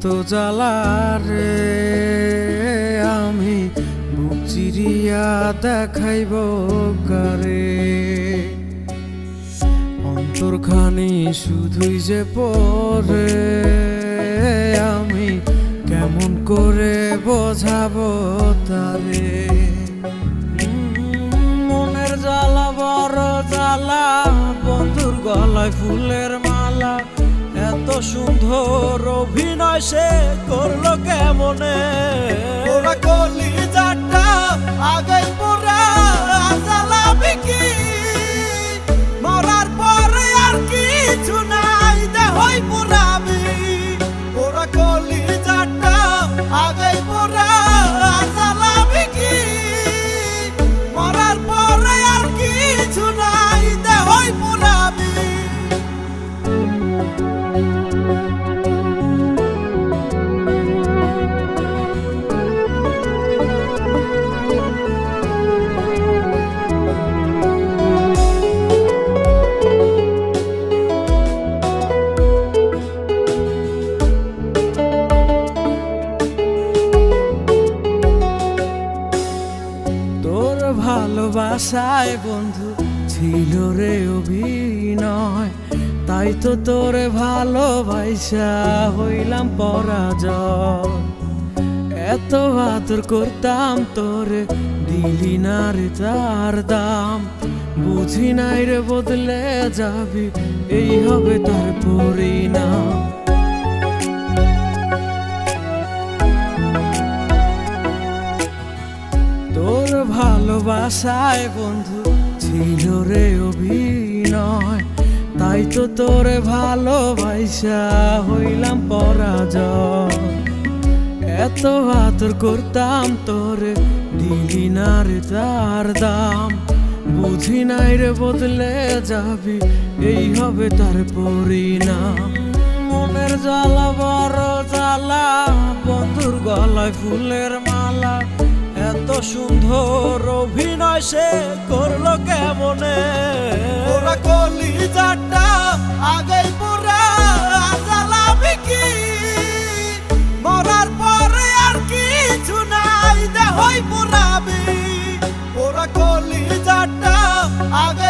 কত জ্বালা রে আমি বুক চিরিয়া দেখাইব কারে। অন্তরখানি শুধুই যে পরে আমি কেমন করে বোঝাবো তারে। মনের জ্বালা বড় জ্বালা, বন্ধুর গলায় ফুলের মালা, এত সুন্দর অভিনয় সে করলো কেমনে। ওরা কলিজাটা আগে পোড়া জ্বালাবি কি, মরার পরে আর কিছু নাই দেহই পোড়াবি। ওরা কলিজাটা আগে পোড়া জ্বালাবি কি, মরার পরে আর কিছু নাই দেহই পোড়াবি। ভালোবাসায় বন্ধু ছিল রে অভিনয়, তাই তো তোরে ভালোবাসা হইলাম পরাজয়। এত আদর করতাম তোরে, দিলি না রে তার দাম, বুঝি নাই রে বদলে যাবি, এই হবে তার পরিণাম। তোর ভালোবাসায় বন্ধু ছিল রে অভিনয়, তাই তো তোরে ভালোবাসা হইলাম পরাজয়। এত আদর করতাম তোরে, দিলি না রে তার দাম, বুঝি নাই রে বদলে যাবি, এই হবে তার পরিণাম। মনের জ্বালা বড় জ্বালা, বন্ধুর গলায় ফুলের মালা, এত সুন্দর অভিনয় সে করলো কেমনে। ওরা কলিজাটা আগে পোড়া জ্বালাবি কি, মরার পরে আর কিছু নাই দেহই পোড়াবি। ওরা কলিজাটা আগে